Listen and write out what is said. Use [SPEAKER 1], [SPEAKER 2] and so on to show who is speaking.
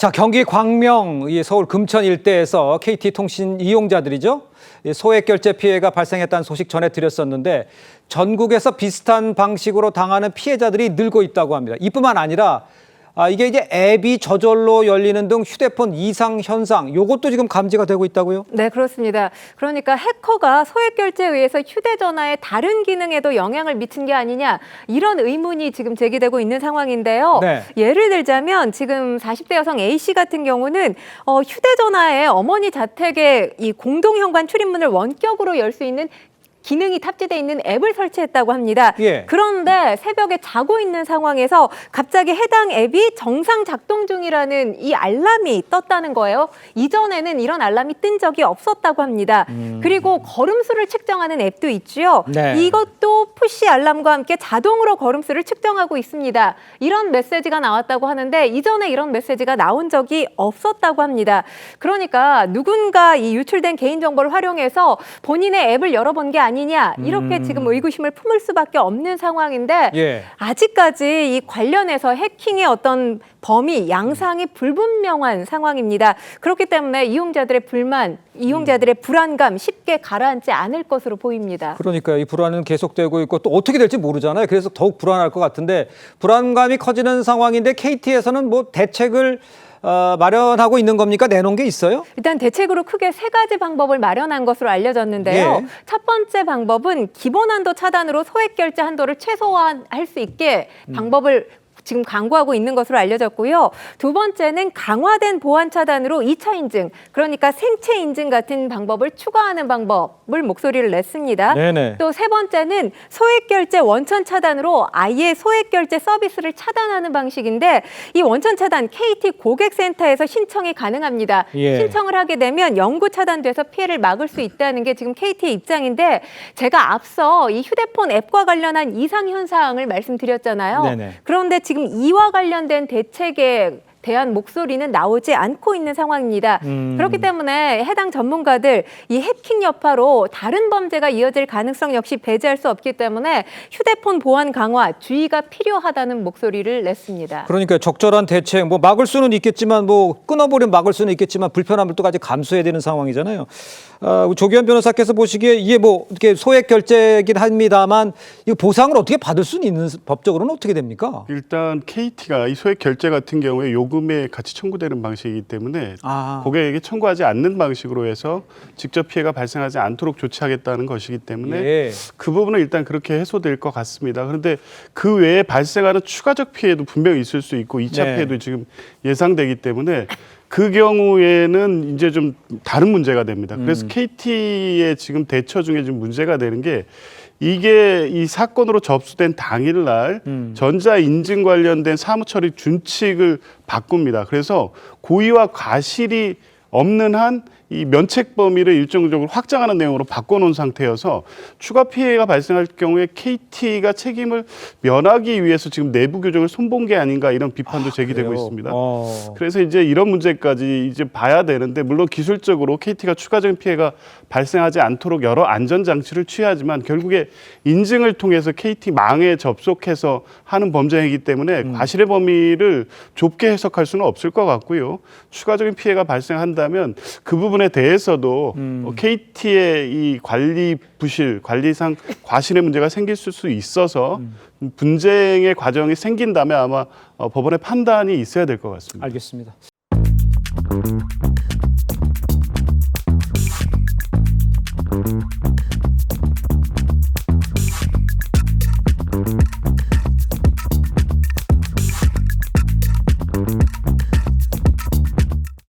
[SPEAKER 1] 자, 경기 광명, 서울 금천 일대에서 KT통신 이용자들이죠. 소액 결제 피해가 발생했다는 소식 전해드렸었는데 전국에서 비슷한 방식으로 당하는 피해자들이 늘고 있다고 합니다. 이뿐만 아니라 이게 이제 앱이 저절로 열리는 등 휴대폰 이상 현상, 이것도 지금 감지가 되고 있다고요?
[SPEAKER 2] 네, 그렇습니다. 그러니까 해커가 소액 결제에 의해서 휴대전화의 다른 기능에도 영향을 미친 게 아니냐, 이런 의문이 지금 제기되고 있는 상황인데요.
[SPEAKER 1] 네.
[SPEAKER 2] 예를 들자면 지금 40대 여성 A씨 같은 경우는 휴대전화에 어머니 자택의 이 공동현관 출입문을 원격으로 열 수 있는 기능이 탑재되어 있는 앱을 설치했다고 합니다.
[SPEAKER 1] 예.
[SPEAKER 2] 그런데 새벽에 자고 있는 상황에서 갑자기 해당 앱이 정상 작동 중이라는 이 알람이 떴다는 거예요. 이전에는 이런 알람이 뜬 적이 없었다고 합니다. 그리고 걸음수를 측정하는 앱도 있죠.
[SPEAKER 1] 네.
[SPEAKER 2] 이것도 푸시 알람과 함께 자동으로 걸음수를 측정하고 있습니다. 이런 메시지가 나왔다고 하는데 이전에 이런 메시지가 나온 적이 없었다고 합니다. 그러니까 누군가 이 유출된 개인정보를 활용해서 본인의 앱을 열어본 게 아니냐, 이렇게 지금 의구심을 품을 수밖에 없는 상황인데
[SPEAKER 1] 예.
[SPEAKER 2] 아직까지 이 관련해서 해킹의 어떤 범위, 양상이 불분명한 상황입니다. 그렇기 때문에 이용자들의 불만, 이용자들의 불안감 쉽게 가라앉지 않을 것으로 보입니다.
[SPEAKER 1] 그러니까요. 이 불안은 계속되고 있고 또 어떻게 될지 모르잖아요. 그래서 더욱 불안할 것 같은데 불안감이 커지는 상황인데 KT에서는 뭐 대책을 마련하고 있는 겁니까? 내놓은 게 있어요?
[SPEAKER 2] 일단 대책으로 크게 세 가지 방법을 마련한 것으로 알려졌는데요.
[SPEAKER 1] 예.
[SPEAKER 2] 첫 번째 방법은 기본 한도 차단으로 소액 결제 한도를 최소화할 수 있게 방법을 지금 강구하고 있는 것으로 알려졌고요. 두 번째는 강화된 보안 차단으로 2차 인증, 그러니까 생체 인증 같은 방법을 추가하는 방법을 목소리를 냈습니다.
[SPEAKER 1] 네네.
[SPEAKER 2] 또 세 번째는 소액 결제 원천 차단으로 아예 소액 결제 서비스를 차단하는 방식인데 이 원천 차단 KT 고객센터에서 신청이 가능합니다.
[SPEAKER 1] 예.
[SPEAKER 2] 신청을 하게 되면 영구 차단돼서 피해를 막을 수 있다는 게 지금 KT의 입장인데 제가 앞서 이 휴대폰 앱과 관련한 이상 현상을 말씀드렸잖아요.
[SPEAKER 1] 네네.
[SPEAKER 2] 그런데 지금 이와 관련된 대책에 대한 목소리는 나오지 않고 있는 상황입니다. 그렇기 때문에 해당 전문가들 이 해킹 여파로 다른 범죄가 이어질 가능성 역시 배제할 수 없기 때문에 휴대폰 보안 강화, 주의가 필요하다는 목소리를 냈습니다.
[SPEAKER 1] 그러니까 적절한 대책, 뭐 막을 수는 있겠지만 뭐 끊어버리면 막을 수는 있겠지만 불편함을 또 까지 감수해야 되는 상황이잖아요. 조기현 변호사께서 보시기에 이게 뭐 이렇게 소액 결제긴 합니다만 이 보상을 어떻게 받을 수는 있는 법적으로는 어떻게 됩니까?
[SPEAKER 3] 일단 KT가 이 소액 결제 같은 경우에 요금에 같이 청구되는 방식이기 때문에 고객에게 청구하지 않는 방식으로 해서 직접 피해가 발생하지 않도록 조치하겠다는 것이기 때문에
[SPEAKER 1] 예.
[SPEAKER 3] 그 부분은 일단 그렇게 해소될 것 같습니다. 그런데 그 외에 발생하는 추가적 피해도 분명히 있을 수 있고 2차
[SPEAKER 1] 네.
[SPEAKER 3] 피해도 지금 예상되기 때문에 그 경우에는 이제 좀 다른 문제가 됩니다. 그래서 KT의 지금 대처 중에 지금 문제가 되는 게 이게 이 사건으로 접수된 당일날 전자인증 관련된 사무처리 준칙을 바꿉니다. 그래서 고의와 과실이 없는 한 이 면책 범위를 일정적으로 확장하는 내용으로 바꿔놓은 상태여서 추가 피해가 발생할 경우에 KT가 책임을 면하기 위해서 지금 내부 규정을 손본 게 아닌가 이런 비판도 제기되고
[SPEAKER 1] 그래요?
[SPEAKER 3] 있습니다. 그래서 이제 이런 문제까지 이제 봐야 되는데 물론 기술적으로 KT가 추가적인 피해가 발생하지 않도록 여러 안전 장치를 취하지만 결국에 인증을 통해서 KT 망에 접속해서 하는 범죄 행위이기 때문에 과실의 범위를 좁게 해석할 수는 없을 것 같고요. 추가적인 피해가 발생한다면 그 부분에 대해서도 KT의 이 관리 부실, 관리상 과실의 문제가 생길 수 있어서 분쟁의 과정이 생긴다면 아마 법원의 판단이 있어야 될 것 같습니다.
[SPEAKER 1] 알겠습니다.